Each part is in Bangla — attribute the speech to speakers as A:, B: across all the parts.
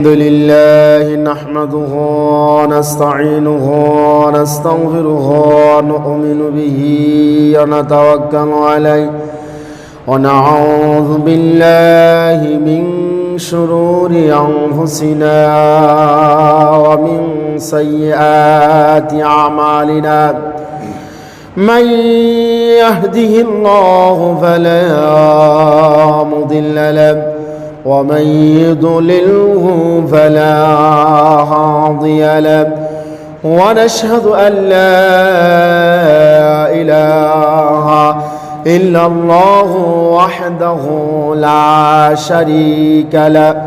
A: الحمد لله نحمده ونستعينه ونستغفره ونؤمن به ونتوكل عليه ونعوذ بالله من شرور أنفسنا ومن سيئات أعمالنا من يهده الله فلا مضل له ومن يضلله فلا هادي له ونشهد أن لا إله إلا الله وحده لا شريك له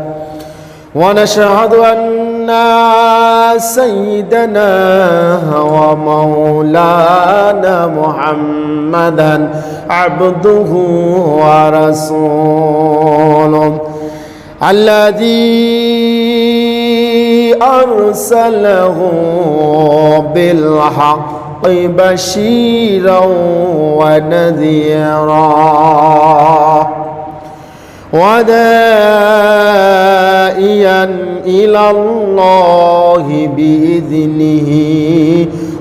A: ونشهد أن سيدنا ومولانا محمدا عبده ورسوله الذي أرسله بالحق بشيرا ونذيرا وداعيا إلى الله بإذنه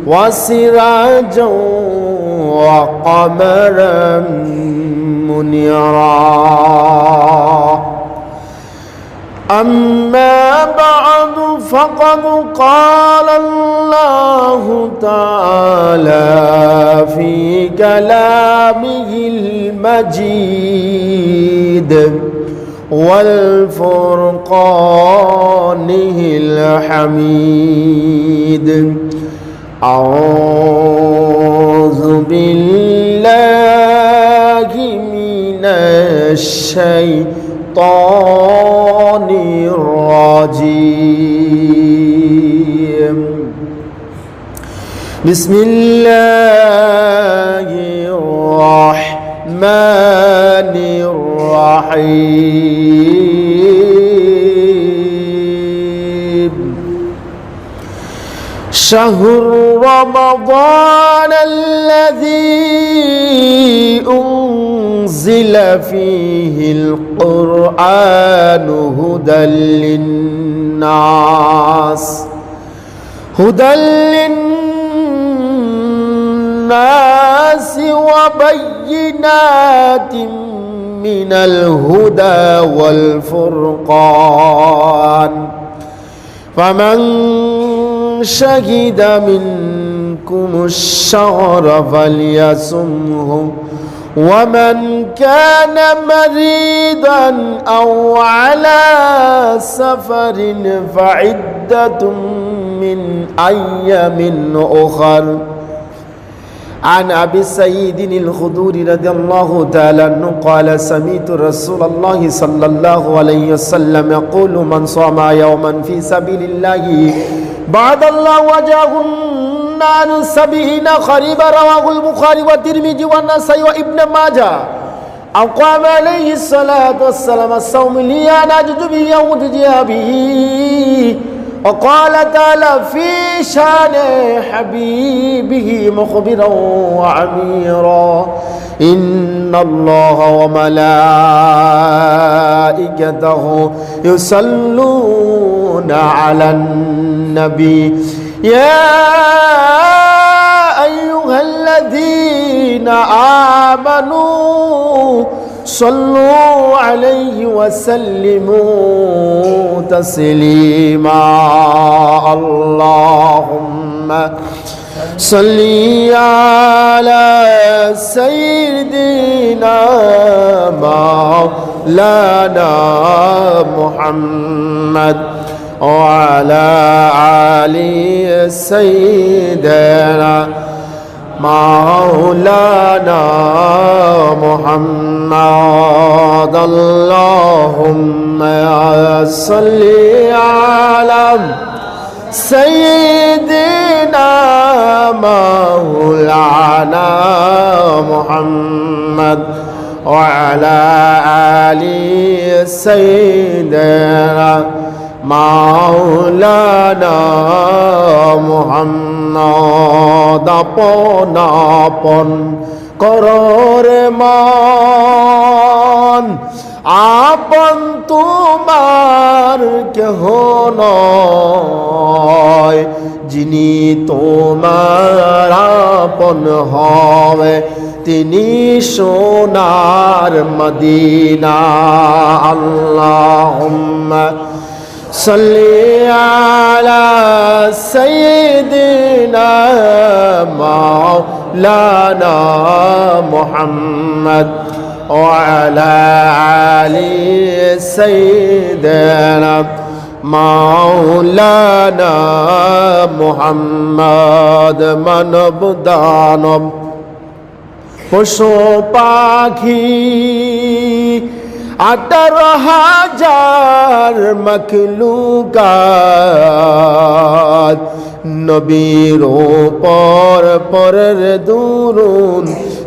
A: وسراجا وقمرا منيرا أما بعد فقد قال الله تعالى في كلامه المجيد والفرقانه الحميد أعوذ بالله من الشيطان الرجيم بسم الله الرحمن الرحيم شهر رمضان الذي أنزل فيه القرآن هدى للناس وبينات من الهدى والفرقان فمن شهد منكم الشهر فليصمه ومن كان مريضا أو على سفر فعدة من أيام أخر عن أبي سعيد الخدري رضي الله تعالى عنه قال سمعت رسول الله صلى الله عليه وسلم يقول من صام يوما في سبيل الله بعد الله وجهه النار 70 خريفا رواه البخاري والترمذي والنسائي وابن ماجه أو قام عليه الصلاة والسلام الصوم لي أنا أجد به يوم به وقال تعالى في شان حبيبه مخبرا وعميرا إن الله وملائكته يصلون على النبي يا أيها الذين آمنوا صلوا عليه وسلموا تسليما اللهم صل على سيدنا مولانا محمد وعلى آل سيدنا مولانا محمد اللهم صل على سيدنا مولانا محمد وعلى آل سيدنا مولانا محمد আপন কররে মান আপন তোমার কেহ নয়, যিনি তোমার আপন হবে তিনি সোনার মদিনা। আল্লাহুম্মা সাল্লি আলা সাইয়্যিদিনা মাওলানা মুহাম্মদ ওয়া আলা আলি সাইয়্যিদিনা মাওলানা মুহাম্মদ। মানব দানব পশু পাখি 18,000 মখলুকাত নবীর উপর পরের দুরুদ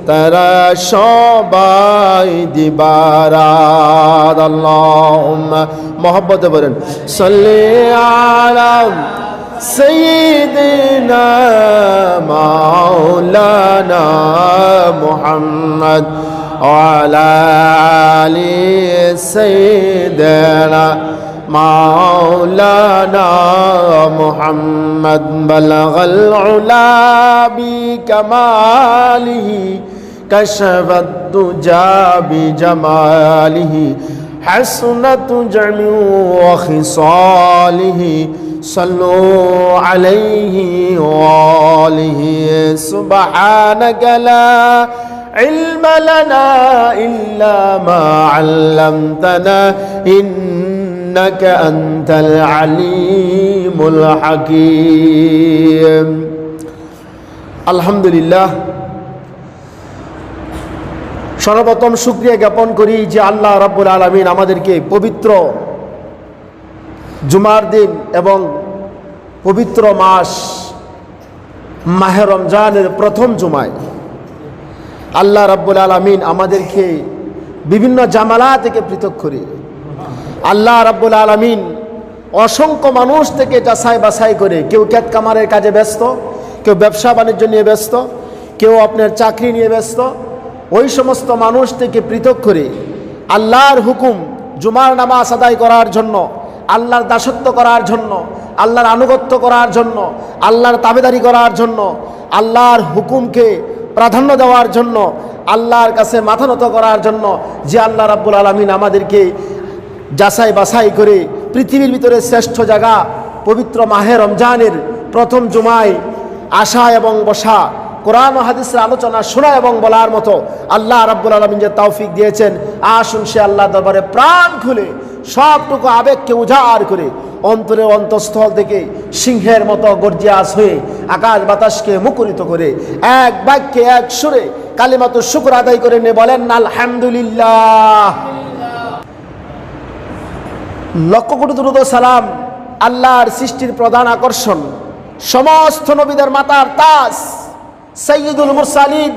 A: তারা সবাই দিবারাত। আল্লাহুম্মা মোহাব্বত বলেন সাল্লি আলা সাইয়্যিদিনা মাওলানা মুহাম্মদ ওয়া আলা আলি সাইয়্যিদিনা মাওলানা মুহাম্মদ। বালাগাল উলা বিকামালিহি কাশাফাদ দুজা বিজামালিহি হাসনাত জামিউ ওয়া খিসালিহি সাল্লু আলাইহি ওয়া আলিহি সুবহানাকা লা ইলমা লানা ইল্লা মা আল্লামতানা ইন্নাকা আনতাল আলিমুল হাকীম। আলহামদুলিল্লাহ, সর্বপ্রথম শুকরিয়া জ্ঞাপন করি যে আল্লাহ রাব্বুল আলামিন আমাদেরকে পবিত্র জুমার দিন এবং পবিত্র মাস মাহে রমজানের প্রথম জুমায় আল্লাহ রাব্বুল আলামিন আমাদেরকে বিভিন্ন জামালা থেকে পৃথক করে আল্লাহ রাব্বুল আলামিন অসংখ্য মানুষ থেকে যাচাই বাছাই করে, কেউ ক্ষেত কামারের কাজে ব্যস্ত, কেউ ব্যবসা বাণিজ্য নিয়ে ব্যস্ত, কেউ আপনার চাকরি নিয়ে ব্যস্ত, ওই সমস্ত মানুষ থেকে পৃথক করে আল্লাহর হুকুম জুমার নামাজ আদায় করার জন্য, আল্লাহর দাসত্ব করার জন্য, আল্লাহর আনুগত্য করার জন্য, আল্লাহর তাবেদারি করার জন্য, আল্লাহর হুকুমকে প্রাধান্য দেওয়ার জন্য, আল্লাহর কাছে মাথা নত করার জন্য যে আল্লাহ রাব্বুল আলামিন আমাদেরকে যাচাই বাছাই করে পৃথিবীর ভিতরে শ্রেষ্ঠ জায়গা পবিত্র মাহে রমজানের প্রথম জুমায় আসা এবং বসা, কোরআন ও হাদিসের আলোচনা শোনা এবং বলার মতো আল্লাহ রাব্বুল আলামিন যে তৌফিক দিয়েছেন, আসুন সে আল্লাহ দরবারে প্রাণ খুলে সবটুকু আবেগকে উজাড় করে অন্তরের অন্তঃস্থল থেকে সিংহের মতো গর্জিয়াস হয়ে আকাশ বাতাসকে মুখরিত করে এক বাক্যে এক সুরে কালিমাতুশ শুকর আদায় করে নিয়ে বলেন আলহামদুলিল্লাহ। লক্ষ কোটি দুরূদ ও সালাম আল্লাহর সৃষ্টির প্রধান আকর্ষণ, সমস্ত নবীদের মাতার তাজ, সাইয়্যিদুল মুরসালিন,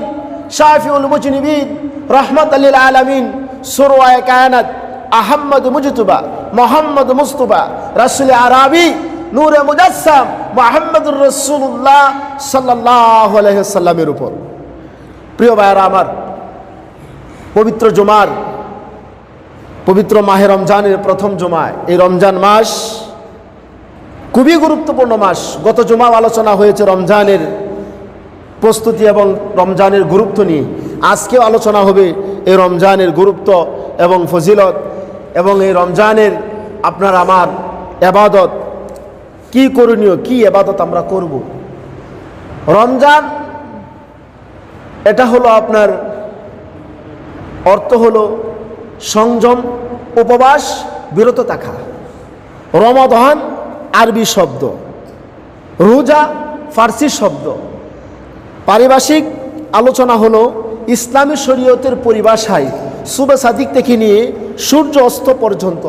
A: শাফিউল মুজনিবিন, রাহমাতাল লিল আলামিন, সুরওয়ায়ে কায়নাত, আহমদ মুজতবা, মোহাম্মদ মুস্তফা, রাসূল আরবি, নূরে মুজাসসাম, মুহাম্মদুর রাসূলুল্লাহ সাল্লাল্লাহু আলাইহি ওয়াসাল্লামের উপর। প্রিয় ভাইরা আমার, পবিত্র জুমার পবিত্র মাহে রমজানের প্রথম জুমায়, এই রমজান মাস খুবই গুরুত্বপূর্ণ মাস। গত জুমাও আলোচনা হয়েছে রমজানের প্রস্তুতি এবং রমজানের গুরুত্ব নিয়ে। আজকেও আলোচনা হবে এই রমজানের গুরুত্ব এবং ফজিলত এবং এই রমজানের আপনার আমার ইবাদত, কি করণীয়, কি ইবাদত আমরা করব। রমজান এটা হলো আপনার অর্থ হলো সংযম, উপবাস, বিরত থাকা। রমাদান আরবি শব্দ, রোজা ফার্সি শব্দ। পারিভাষিক আলোচনা হলো ইসলামী শরীয়তের পরিভাষায় সুবে সাদিক থেকে নিয়ে সূর্য অস্ত পর্যন্ত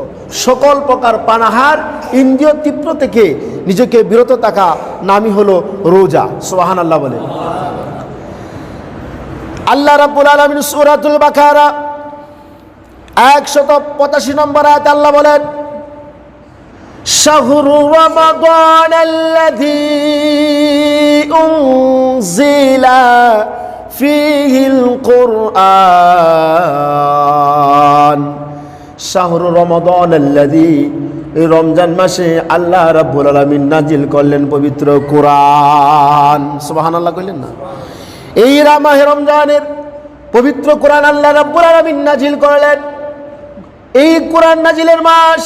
A: সকল প্রকার পানাহার, ইন্দ্রিয় তীব্র থেকে নিজেকে বিরত থাকা নামই হলো রোজা। সুবহানাল্লাহ বলে। আল্লাহ রাব্বুল আলামিন সূরাতুল বাকারা 185 নম্বর আয়াতে আল্লাহ বলেন, শাহরু রমাদানাল্লাযী উনজিলা ফীহিল কুরআন শাহরু রমাদানাল্লাযী, এই রমজান মাসে আল্লাহ রাব্বুল আলামিন নাজিল করলেন পবিত্র কোরআন। সুবহানাল্লাহ কইলেন না? এই মাহে রমজানের পবিত্র কোরআন আল্লাহ রাব্বুল আলামিন নাজিল করলেন। এই কোরআন নাজিলের মাস,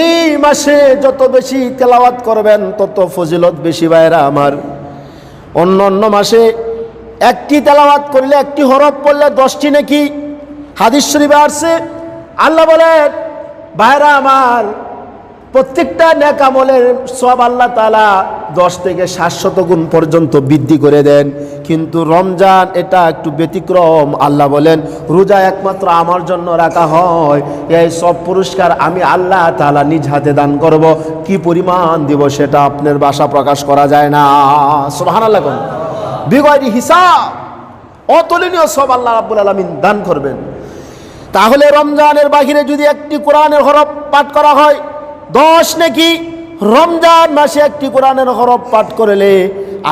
A: এই মাসে যত বেশি তেলাওয়াত করবেন তত ফজিলত বেশি। ভাইরা আমার, অন্য অন্য মাসে একটি তেলাওয়াত করলে, একটি হরফ পড়লে 10টি নেকি। হাদিস শরীফে আসছে, আল্লাহ বলেন ভাইরা আমার, প্রত্যেকটা নেক আমলের সওয়াব আল্লাহ তাআলা 10 থেকে 700 গুণ পর্যন্ত বৃদ্ধি করে দেন। কিন্তু রমজান এটা একটু ব্যতিক্রম। আল্লাহ বলেন রোজা একমাত্র আমার জন্য রাখা হয়, এই সব পুরস্কার আমি আল্লাহ তাআলা নিজ হাতে দান করব। কি পরিমাণ দিব সেটা আপনার ভাষা প্রকাশ করা যায় না। সুবহানাল্লাহ। বিগয়রি হিসাব অতুলনীয় সব আল্লাহ রাব্বুল আলামিন দান করবেন। তাহলে রমজানের বাহিরে যদি একটি কোরআনের হরফ পাঠ করা হয় 10 নেকি। রমজান মাসে একটি কোরআনের হরফ পাঠ করলে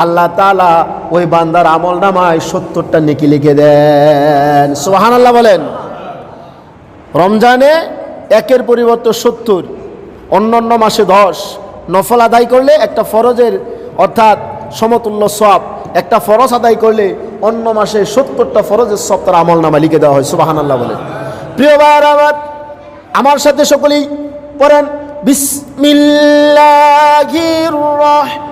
A: আল্লাহ তাআলা ওই বান্দার আমল নামায় 70টা নেকি লিখে দেন। সুবহানাল্লাহ বলেন। রমজানে একের পরিবর্তে 70, অন্যান্য মাসে 10। নফল আদায় করলে একটা ফরজের অর্থাৎ সমতুল্য সওয়াব, একটা ফরজ আদায় করলে অন্য মাসে 70টা ফরজের সওয়াব তার আমল নামায় লিখে দেওয়া হয়। সুবহানাল্লাহ বলেন। প্রিয় ভাইরা আমার সাথে সকলেই পড়েন, বিসমিল্লাহির রহমানির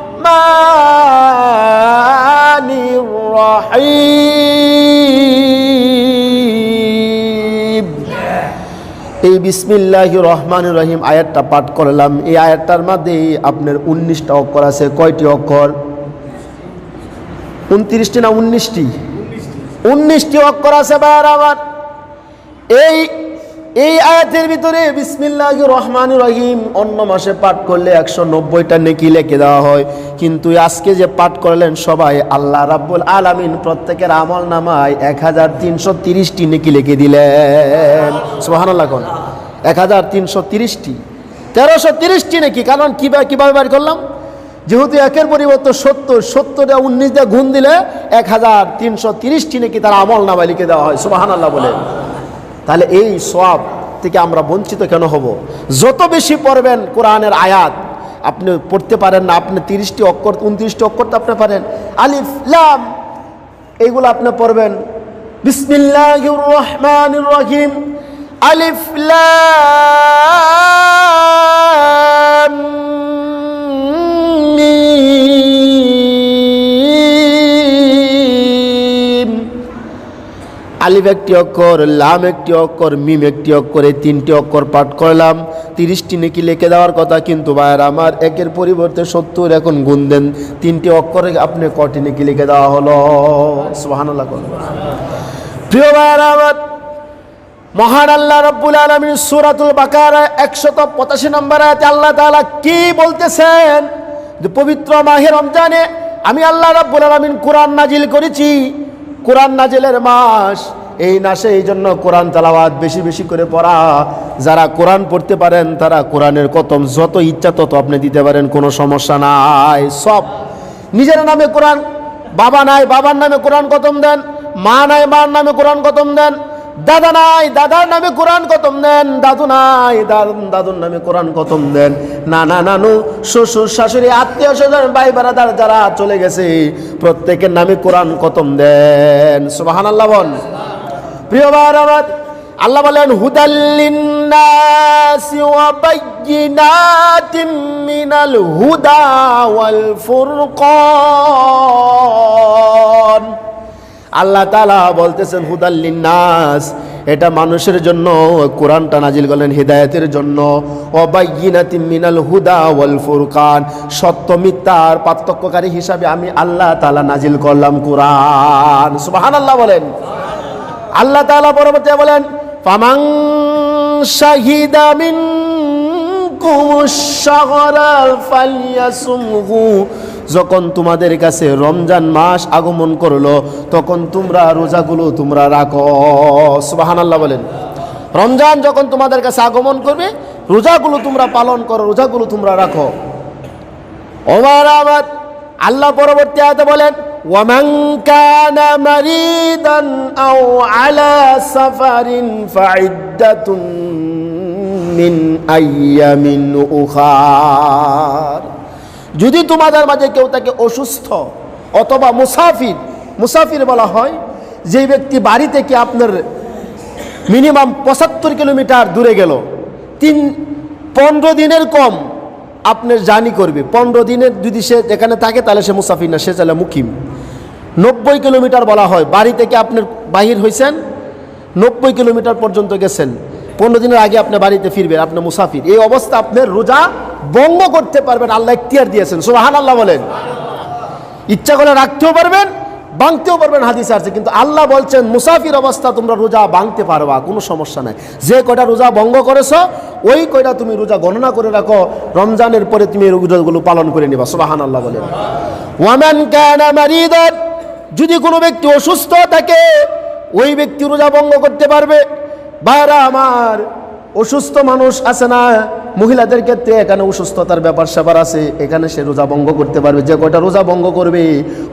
A: রহিম। এই বিসমিল্লাহির রহমানির রহিম আয়াতটা পাঠ করলাম। এই আয়াতটার মধ্যে আপনার 19টা অক্ষর আছে। কয়টি অক্ষর? 29টি না 19টি? 19টি অক্ষর আছে ভাইরা আমার। এই আয়াতের ভিতরে বিসমিল্লাহির রহমানির রহিম অন্য মাসে পাঠ করলে 190টা নেকি লিখে দেওয়া হয়। কিন্তু আজকে যে পাঠ করলেন সবাই, আল্লাহ রাব্বুল আলামিন প্রত্যেকের আমল নামায় 1330টি নেকি লিখে দিলেন। সুবহানাল্লাহ। কোন 1330টি, 1330টি নেকি। কারণ কিভাবে বের করলাম? যেহেতু একের পরিবর্তে 70 দিয়ে 19 দিয়ে গুণ দিলে 1330টি নেকি তার আমল নামায় লিখে দেওয়া হয়। সুবহানাল্লাহ বলে। তাহলে এই সওয়াব থেকে আমরা বঞ্চিত কেন হব? যত বেশি পড়বেন কোরআনের আয়াত, আপনি পড়তে পারেন না, আপনি 30টি অক্ষর 29টি অক্ষর তো আপনি পারেন, আলিফ লাম এইগুলো আপনি পড়বেন। বিসমিল্লাহির রহমানির রহিম, আলিফ লাম মিম। আলিফ একটি অক্ষর, লাম একটি অক্ষর, মিম একটি অক্ষর, এই 3টি অক্ষর পাঠ করলাম। 30টি নেকি লিখে দেওয়ার কথা, কিন্তু ভাইয়ের আমার একের পরিবর্তে 70 এখন গুণ দেন। 3টি অক্ষরে আপনি কটি নেকি লিখে দেওয়া হলো? সুবহানাল্লাহ। প্রিয় ভাইয়ের আমার, মহান আল্লাহ রাব্বুল আলামিন সূরাতুল বাকারা 185 নম্বর আয়াতে আল্লাহ তাআলা কি বলতেছেন? যে পবিত্র মাহে রমজানে আমি আল্লাহ রাব্বুল আলামিন কোরআন নাজিল করেছি। কোরআন নাজিলের মাস এই মাসে, এই জন্য কোরআন তেলাওয়াত বেশি বেশি করে পড়া। যারা কোরআন পড়তে পারেন তারা কোরআনের খতম যত ইচ্ছা তত আপনি দিতে পারেন, কোনো সমস্যা নাই। সব নিজের নামে কোরআন, বাবা নাই বাবার নামে কোরআন খতম দেন, মা নাই মার নামে কোরআন খতম দেন, দাদা নাই দাদার নামে কোরআন খতম দেন, দাদু নাই দাদুর নামে কোরআন খতম দেন, নানা নানু শ্বশুর শাশুড়ি আত্মীয় স্বজন ভাই বারাদার যারা চলে গেছে প্রত্যেকের নামে কোরআন খতম দেন। সুবহানাল্লাহ বল। প্রিয় ভাইরা আমার, আল্লাহ বলেন হুদাল লিন্নাসি ওয়া বায়্যিনাতিম মিনাল হুদা ওয়াল ফুরকান। আল্লাহ তাআলা বলতেছেন হুদাল লিন্নাস, এটা মানুষের জন্য কোরআনটা নাজিল করলেন হিদায়াতের জন্য। ওয়া বায়্যিনাতিম মিনাল হুদা ওয়াল ফুরকান, সত্য মিথ্যার পার্থক্যকারী হিসাবে আমি আল্লাহ তাআলা নাজিল করলাম কোরআন। সুবহানাল্লাহ বলেন। আল্লাহ তাআলা পরবর্তীতে বলেন ফামান শাহিদা মিনকুমুশ শাহরা ফালইয়াসুমহু, যখন তোমাদের কাছে রমজান মাস আগমন করলো তখন তোমরা রোজাগুলো তোমরা রাখো। সুবহানাল্লাহ বলেন। রমজান যখন তোমাদের কাছে আগমন করবে রোজাগুলো তোমরা পালন করো, রোজাগুলো তোমরা রাখো। ওমর আবার আল্লাহ পরবর্তী আয়াতে বলেন ওয়ামান কানা মারিদান আও আলা সাফারিন ফাইদ্দাতুন মিন আইয়ামিন উখার। যদি তোমাদের মাঝে কেউ থাকে অসুস্থ অথবা মুসাফির বলা হয় যে ব্যক্তি বাড়ি থেকে আপনার মিনিমাম 75 কিলোমিটার দূরে গেল, 15 দিনের কম আপনার জার্নি করবে। 15 দিনের যদি সে এখানে থাকে তাহলে সে মুসাফির না, সে চাইলে মুকিম। 90 কিলোমিটার বলা হয়, বাড়ি থেকে আপনার বাহির হয়েছেন 90 কিলোমিটার পর্যন্ত গেছেন, 15 দিনের আগে আপনি বাড়িতে ফিরবেন, আপনি মুসাফির। এই অবস্থা আপনার রোজা ভঙ্গ করতে পারবেন, আল্লাহ ইখতিয়ার দিয়েছেন। সুবহানাল্লাহ বলেন। ইচ্ছা করে রাখতেও পারবেন, ভাঙতেও পারবেন, হাদিসে আছে। কিন্তু আল্লাহ বলছেন মুসাফির অবস্থা তোমরা রোজা ভাঙতে পারবা, কোনো সমস্যা নাই। যে কয়টা রোজা ভঙ্গ করেছো ওই কয়টা তুমি রোজা গণনা করে রাখো, রমজানের পরে তুমি এই রোজাগুলো পালন করে নিবা। সুবহানাল্লাহ বলেন। ওয়ামান কানা মারিদান, যদি কোনো ব্যক্তি অসুস্থ থাকে ওই ব্যক্তি রোজা ভঙ্গ করতে পারবে। ভাইরা আমার, অসুস্থ মানুষ আছে না, মহিলাদের ক্ষেত্রে এখানে অসুস্থতার ব্যাপার স্যাপার আছে, এখানে সে রোজা ভঙ্গ করতে পারবে। যে কয়টা রোজা ভঙ্গ করবে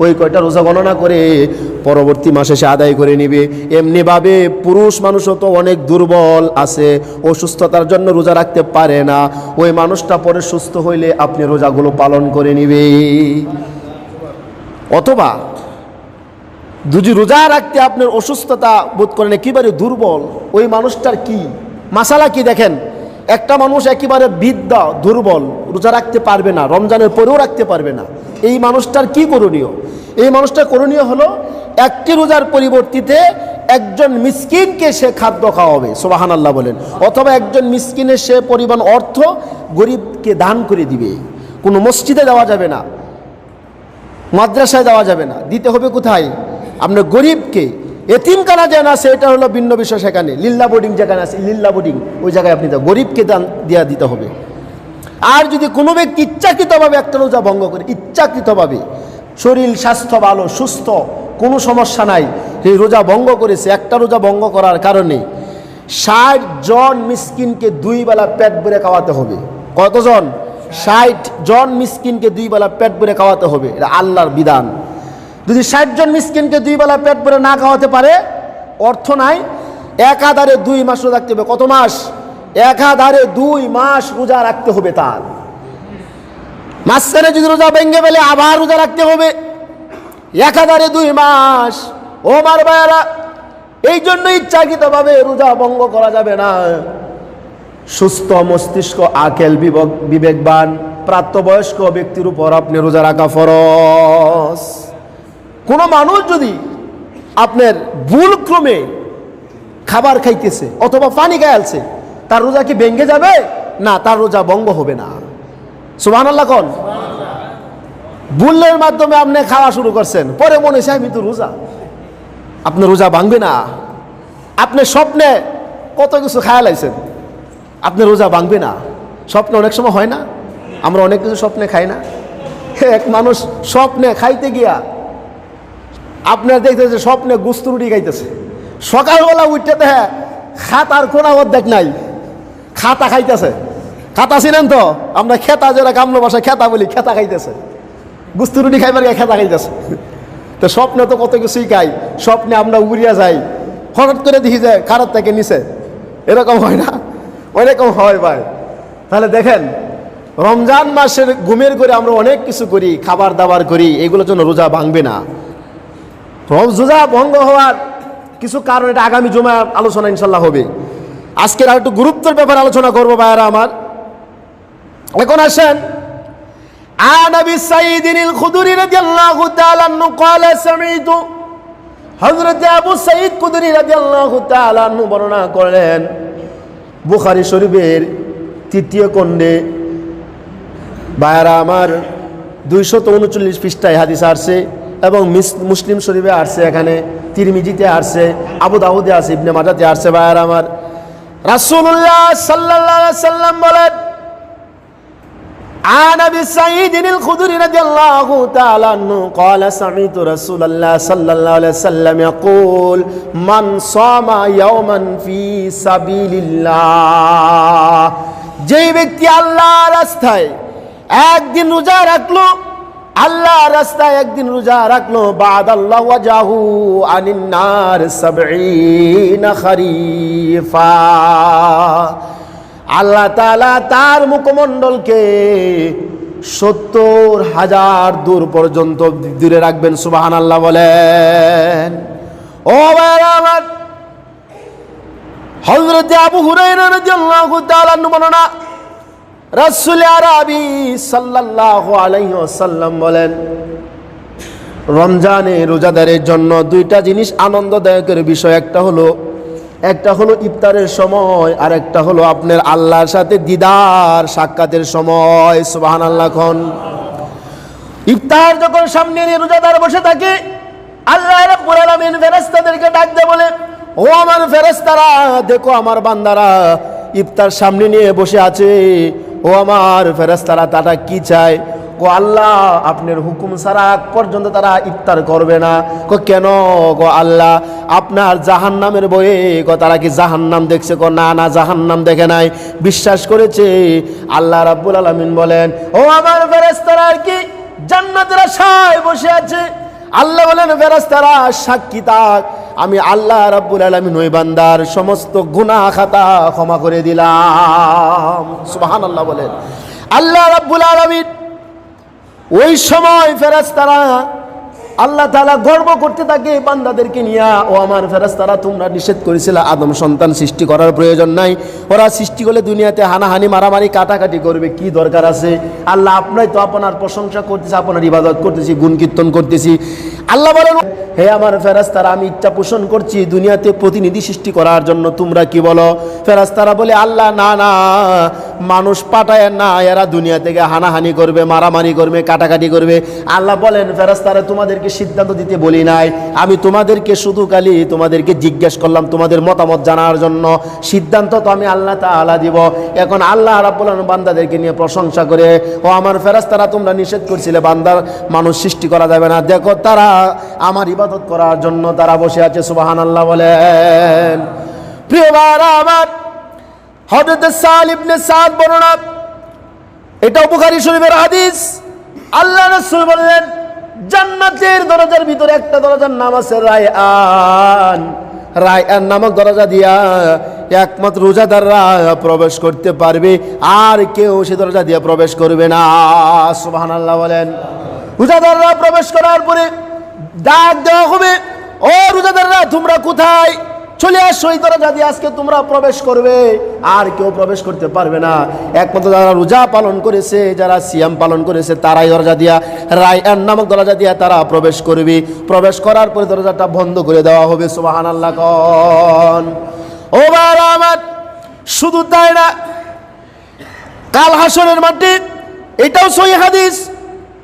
A: ওই কয়টা রোজা গণনা করে পরবর্তী মাসে সে আদায় করে নিবে। এমনিভাবে পুরুষ মানুষও তো অনেক দুর্বল আছে, অসুস্থতার জন্য রোজা রাখতে পারে না, ওই মানুষটা পরে সুস্থ হইলে আপনি রোজাগুলো পালন করে নিবে। অথবা যদি রোজা রাখতে আপনার অসুস্থতা বোধ করেন, একেবারে দুর্বল, ওই মানুষটার কি মাসালা কি দেখেন। একটা মানুষ একেবারে বৃদ্ধ দুর্বল, রোজা রাখতে পারবে না, রমজানের পরেও রাখতে পারবে না, এই মানুষটার কি করণীয়? এই মানুষটার করণীয় হলো একটি রোজার পরিবর্তিতে একজন মিসকিনকে সে খাদ্য খাওয়াবে। সুবহানাল্লাহ বলেন। অথবা একজন মিসকিনের সে পরিমাণ অর্থ গরিবকে দান করে দিবে। কোনো মসজিদে দেওয়া যাবে না, মাদ্রাসায় দেওয়া যাবে না, দিতে হবে কোথায়? আপনার গরিবকে। এতিমখানা যেন আছে এটা হলো ভিন্ন বিষয়, সেখানে লিল্লা বোর্ডিং যেখানে আছে, লিল্লা বোর্ডিং ওই জায়গায় আপনি গরিবকে দান দিয়া দিতে হবে। আর যদি কোনো ব্যক্তি ইচ্ছাকৃতভাবে একটা রোজা ভঙ্গ করে, ইচ্ছাকৃতভাবে, শরীর স্বাস্থ্য ভালো সুস্থ কোনো সমস্যা নাই, এই রোজা ভঙ্গ করেছে, একটা রোজা ভঙ্গ করার কারণে 60 জন মিসকিনকে 2 বেলা পেট ভরে খাওয়াতে হবে। কতজন? 60 জন মিসকিনকে 2 বেলা পেট ভরে খাওয়াতে হবে, এটা আল্লাহর বিধান। যদি 60 জন মিসকিনকে 2 বেলা পেট ভরে না খাওয়াতে পারে, অর্থ নাই, একাধারে 2 মাস রোজা রাখতে হবে। কত মাস? একাধারে 2 মাস রোজা রাখতে হবে তার। মাঝখানে যদি রোজা ভেঙে ফেলে আবার রোজা রাখতে হবে, একাধারে 2 মাস। ও মার ভাইয়েরা, এই জন্য ইচ্ছাকৃতভাবে রোজা ভঙ্গ করা যাবে না। সুস্থ মস্তিষ্ক, আকেল বিবেকবান প্রাপ্তবয়স্ক ব্যক্তির উপর আপনি রোজা রাখা ফরজ। কোনো মানুষ যদি আপনার ভুলক্রমে খাবার খাইতেছে অথবা পানি খাইছে, তার রোজা কি ভেঙে যাবে? না, তার রোজা ভঙ্গ হবে না। সুবহানাল্লাহ কোন? ভুলের মাধ্যমে আপনি খাওয়া শুরু করছেন, পরে মনে হয়েছে আমি তো রোজা, আপনার রোজা ভাঙবে না। আপনি স্বপ্নে কত কিছু খায়া লাইছেন, আপনার রোজা ভাঙবে না। স্বপ্নে অনেক সময় হয় না, আমরা অনেক কিছু স্বপ্নে খাই না। এক মানুষ স্বপ্নে খাইতে গিয়া আপনার দেখতেছে স্বপ্নে গুস্ত রুটি খাইতেছে, সকালবেলা উঠতে হ্যাঁ খাতার কোনা অর্ধেক নাই, খাতা খাইতেছে। খাতা ছিলেন তো, আমরা খেতা যেটা কামলো বাসায় খেতা বলি, খেতা খাইতেছে, গুস্ত রুটি খাইবার গিয়ে খেতা খাইতেছে। তো স্বপ্নে তো কত কিছুই খাই, স্বপ্নে আমরা উড়িয়া যাই, হঠাৎ করে দেখি যায় খারাপ থেকে নিচে, এরকম হয় না? ওইরকম হয় ভাই। তাহলে দেখেন, রমজান মাসের ঘুমের করে আমরা অনেক কিছু করি, খাবার দাবার করি, এগুলোর জন্য রোজা ভাঙবে না। রোজা ভঙ্গ হওয়ার কিছু কারণ, এটা আগামী জুমায় আলোচনা ইনশাল্লাহ হবে। আজকের আর একটু গুরুত্বের ব্যাপারে আলোচনা করবো ভাইয়ারা আমার। এখন আসেন, عن ابي سعيد الخدري رضي الله تعالى عنه قال سمعت হযরত আবু সাঈদ খুদরি রাদিয়াল্লাহু তাআলা আনহু বর্ণনা করেন, বুখারী শরীফের 3য় খণ্ডে ভাইয়ারা আমার 239 পৃষ্ঠায় হাদিস আসছে, এবং মুসলিম শরীফে আসছে, এখানে তিরমিজিতে আসছে, আবু দাউদে আছে, ইবনে মাজাতে আসছে। ভাইয়ারা আমার, রাসূলুল্লাহ সাল্লাল্লাহু আলাইহি ওয়াসাল্লাম বলেন, عن ابي سعيد الخدري رضي الله تعالى عنه قال سمعت رسول الله صلى الله عليه وسلم يقول من صام يوما في سبيل الله, যেই ব্যক্তি আল্লাহর রাস্তায় একদিন রোজা রাখলো, আল্লাহর রাস্তায় একদিন রোজা রাখলো, বাদাল্লাহু ওয়াজাহু আনিন নার 70 খরিফা, আল্লাহ তাআলা তার মুখমণ্ডলকে 70,000 দূর পর্যন্ত দূরে রাখবেন। সুবহানাল্লাহ বলেন। ও ভাইরা আমার, হযরত আবু হুরায়রা রাদিয়াল্লাহু তাআলা বর্ণনা, রাসূল আরবি সাল্লাল্লাহু আলাইহি ওয়াসাল্লাম বলেন, রমজানে রোজাদারের জন্য দুইটা জিনিস আনন্দদায়কের বিষয়। একটা হলো ইফতারের সময়, আর একটা হলো আপনার আল্লাহর সাথে দিদার সাক্ষাতের সময়। সুবহানাল্লাহ। খন ইফতার যখন সামনে নিয়ে রোজাদার বসে থাকে, আল্লাহ রাব্বুল আলামিন ফেরেশতাদেরকে ডাক দিয়ে বলে, ও আমার ফেরেশতারা, দেখো আমার বান্দারা ইফতার সামনে নিয়ে বসে আছে। ও আমার ফেরেশতারা, তারা কি চায়? ও আল্লাহ, আপনার হুকুম ছাড়া আগ পর্যন্ত তারা ইফতার করবে না। কেন? গো আল্লাহ, আপনার জাহান্নামের বয়ে তারা কি জাহান্নাম দেখছে? না না, জাহান্নাম দেখে নাই, বিশ্বাস করেছে। আল্লাহ রাব্বুল আলামিন বলেন, ও আমার ফেরেশতারা কি জান্নাতের আশায় বসে আছে। আল্লাহ বলেন, ফেরেশতারা সাক্ষী থাক, আমি আল্লাহ রাব্বুল আলামিন ওই বান্দার সমস্ত গুনাহ খাতা ক্ষমা করে দিলাম। সুবহানাল্লাহ বলেন। আল্লাহ রাব্বুল আলামিন ওই সময় ফেরেশতারা, আল্লাহ তাআলা গর্ব করতে থাকে বান্দাদেরকে নিয়ে, ও আমার ফেরেশতারা, তোমরা নিষেধ করেছিলে আদম সন্তান সৃষ্টি করার প্রয়োজন নাই, ওরা সৃষ্টি করলে দুনিয়াতে হানাহানি মারামারি কাটাকাটি করবে, কি দরকার আছে? আল্লাহ, আপনাই তো আপনার প্রশংসা করতেছি, আপনার ইবাদত করতেছি, গুণ কীর্তন করতেছি। আল্লাহ বলেন, হে আমার ফেরেশতারা, আমি ইচ্ছা পোষণ করছি দুনিয়াতে প্রতিনিধি সৃষ্টি করার জন্য, তোমরা কি বলো? ফেরেশতারা বলে, আল্লাহ না না, মানুষ পাঠায় না, এরা দুনিয়া থেকে হানাহানি করবে, মারামারি করবে, কাটাকাটি করবে। আল্লাহ বলেন, ফেরেশতারা, তোমাদেরকে সিদ্ধান্ত দিতে বলি নাই, আমি তোমাদেরকে শুধু খালি তোমাদেরকে জিজ্ঞেস করলাম তোমাদের মতামত জানার জন্য, সিদ্ধান্ত তো আমি আল্লাহ তাআলা দিব। এখন আল্লাহ রাব্বুল আলামিন বান্দাদেরকে নিয়ে প্রশংসা করে, ও আমার ফেরেশতারা, তোমরা নিষেধ করছিলে বান্দার মানুষ সৃষ্টি করা যাবে না, দেখো তারা আমার ইবাদত করার জন্য তারা বসে আছে। সুবহানাল্লাহ বলেন। প্রিয় ভাইরা আমার, হযরত সাল ইবনে সাদ বর্ণনা, এটা বুখারী শরীফের হাদিস। আল্লাহ রাসূল বললেন, জান্নাতের দরজার ভিতরে একটা দরজার নাম আছে রায়আন। রায়আন নামক দরজা দিয়া একমাত্র রোজাদাররা প্রবেশ করতে পারবে, আর কেউ সে দরজা দিয়ে প্রবেশ করবে না। সুবহানাল্লাহ বলেন। রোজাদাররা প্রবেশ করার পরে ডাক দেওয়া হবে, ও রোজাদাররা, তোমরা কোথায়? চলে আসো, এই দরজা দিয়ে আজকে তোমরা প্রবেশ করবে, আর কেউ প্রবেশ করতে পারবে না। একমাত্র যারা রোজা পালন করেছে, যারা সিয়াম পালন করেছে, তারাই দরজা দিয়া, রায়আন নামক দরজা দিয়া তারা প্রবেশ করবে। প্রবেশ করার পরে দরজাটা বন্ধ করে দেওয়া হবে। সুবহানাল্লাহ কোন। ও ভাইরা আমার, শুধু তাই না, কাল হাসরের মাঠে, এটাও সহিহ হাদিস,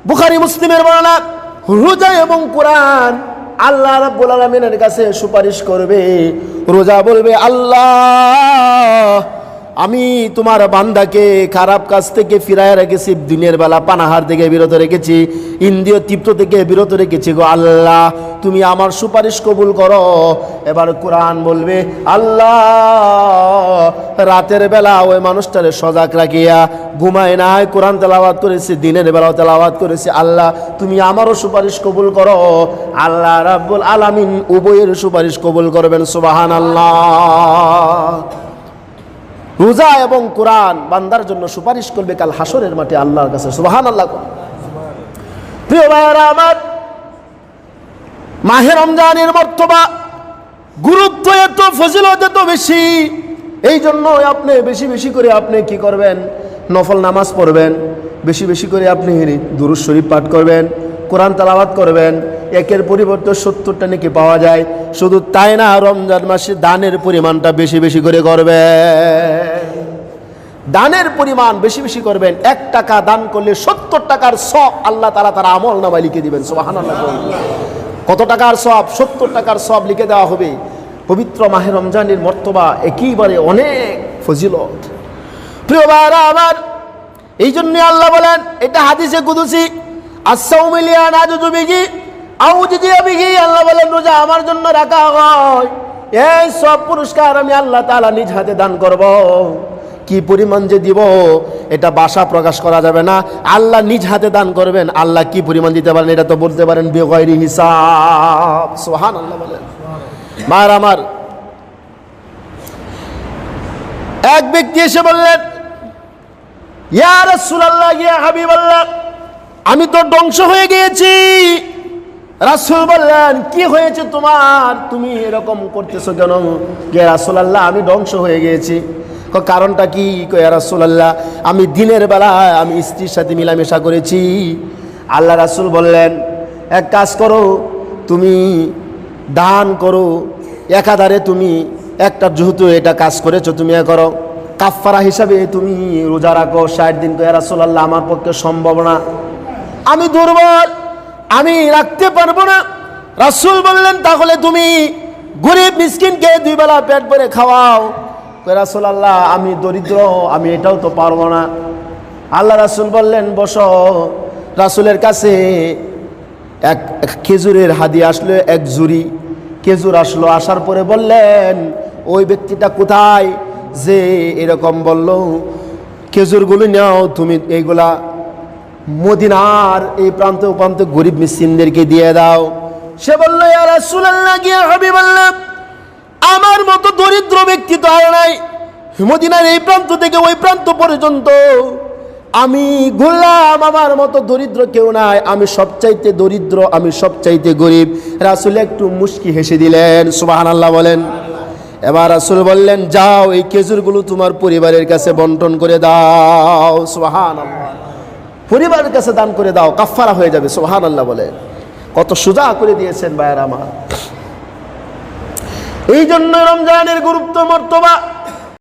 A: বুখারী মুসলিমের বর্ণনা, রোজা এবং কোরআন আল্লাহ রাব্বুল আলামিনের কাছে সুপারিশ করবে। রোজা বলবে, আল্লাহ, আমি তোমার বান্দাকে খারাপ কাজ থেকে ফিরায় রেখেছি, দিনের বেলা পানাহার থেকে বিরত রেখেছি, ইন্দ্রিয় তৃপ্ত থেকে বিরত রেখেছি, গো আল্লাহ, তুমি আমার সুপারিশ কবুল করো। এবার কোরআন বলবে, আল্লাহ, রাতের বেলা ওই মানুষটারে সজাগ রাখিয়া ঘুমায় নাই, কোরআন তেলাওয়াত করেছে, দিনের বেলাও তেলাওয়াত করেছে, আল্লাহ, তুমি আমারও সুপারিশ কবুল করো। আল্লাহ রাব্বুল আলামিন উভয়ের সুপারিশ কবুল করবেন। সুবহানাল্লাহ। রোজা এবং কোরআন বান্দার জন্য সুপারিশ করবে কাল হাসরের মাঠে আল্লাহর কাছে। সুবহানাল্লাহ। প্রিয় ভাইরা আমার, মাহে রমজানের মর্তবা, গুরুত্ব এত, ফজিলত এত বেশি, এই জন্য আপনি বেশি বেশি করে আপনি কি করবেন? নফল নামাজ পড়বেন, বেশি বেশি করে আপনি দুরূদ শরীফ পাঠ করবেন, কোরআন তেলাওয়াত করবেন, একের পরিবর্তে 70টা নেকি পাওয়া যায়। শুধু তাই না, রমজান মাসে দানের পরিমাণটা বেশি বেশি করে করবেন। দানের পরিমাণ বেশি বেশি করবেন। 1 টাকা দান করলে 70 টাকার সওয়াব আল্লাহ তাআলা তার আমল নামায় লিখে দিবেন। সুবহানাল্লাহ। কত টাকার সওয়াব? 70 টাকার সওয়াব লিখে দেওয়া হবে। পবিত্র মাহে রমজানের মর্তবা একেবারে অনেক ফজিলত। প্রিয় ভাইরা আমার, এই জন্য আল্লাহ বলেন, এটা হাদিসে কুদসি, আস-সাওমু লি আনা আজুযু বিহি আও উজজিয়া বিহি। আল্লাহ বলেন, রোজা আমার জন্য রাখা হয়, এই সব পুরস্কার আমি আল্লাহ তাআলা নিজ হাতে দান করব। কি পরিমাণ যে দিব এটা ভাষা প্রকাশ করা যাবে না, আল্লাহ নিজ হাতে দান করবেন। আল্লাহ কি পরিমাণ দিতে পারেন এটা তো বলতে পারেন বিগয়রি হিসাব। সুবহানাল্লাহ বলেন। মার আমার, এক ব্যক্তি এসে বললেন, ইয়া রাসূলুল্লাহ, ইয়া হাবিবাল্লাহ, আমি তো ধ্বংস হয়ে গিয়েছি। রাসূল বললেন, কি হয়েছে তোমার, তুমি এরকম করতেছো কেন? ইয়া রাসূলুল্লাহ, আমি ধ্বংস হয়ে গিয়েছি। কারণটা কি? ইয়া রাসূলুল্লাহ, আমি দিনের বেলায় আমি স্ত্রীর সাথে মিলামেশা করেছি। আল্লাহ রাসূল বললেন, এক কাজ করো, তুমি দান করো, একাধারে তুমি একটা, যেহেতু এটা কাজ করেছো তুমি এ করো, কাফারা হিসাবে তুমি রোজা রাখো 60 দিন। ইয়া রাসূলুল্লাহ, আমার পক্ষে সম্ভব না, আমি দুর্বল, আমি রাখতে পারবো না। রাসূল বললেন, তাহলে তুমি গরিব মিসকিনকে 2 বেলা পেট ভরে খাওয়াও। ইয়া রাসূলুল্লাহ, আমি দরিদ্র, আমি এটাও তো পারবো না। আল্লাহ রাসূল বললেন, বসো। রাসূলের কাছে এক খেজুরের হাদিয়া আসলো, এক জুরি খেজুর আসলো। আসার পরে বললেন, ওই ব্যক্তিটা কোথায় যে এরকম বলল, খেজুরগুলো নাও, তুমি এইগুলা মদিনার এই প্রান্ত প্রান্ত গরিব মিসকিনদেরকে দিয়ে দাও। সে বলল, ইয়া রাসূলুল্লাহ, ইয়া হাবিবাল্লাহ, আমার মতো দরিদ্র ব্যক্তি তো আর নাই। মদিনার এই প্রান্ত থেকে ওই প্রান্ত পর্যন্ত আমি ঘুরলাম, আমার মতো দরিদ্র কেউ নাই, আমি সবচাইতে দরিদ্র, আমি সবচাইতে গরিব। রাসূল একটু মুস্কি হেসে দিলেন, সুবহানাল্লাহ বলেন। এবার রাসূল বললেন, যাও, এই খেজুরগুলো তোমার পরিবারের কাছে বন্টন করে দাও। সুবহানাল্লাহ, পরিবারের কাছে দান করে দাও, কাফারা হয়ে যাবে। সুবহানাল্লাহ বলেন। কত সোজা করে দিয়েছেন ভাইয়েরা আমার। এই জন্য রমজানের গুরুত্ব মর্তবা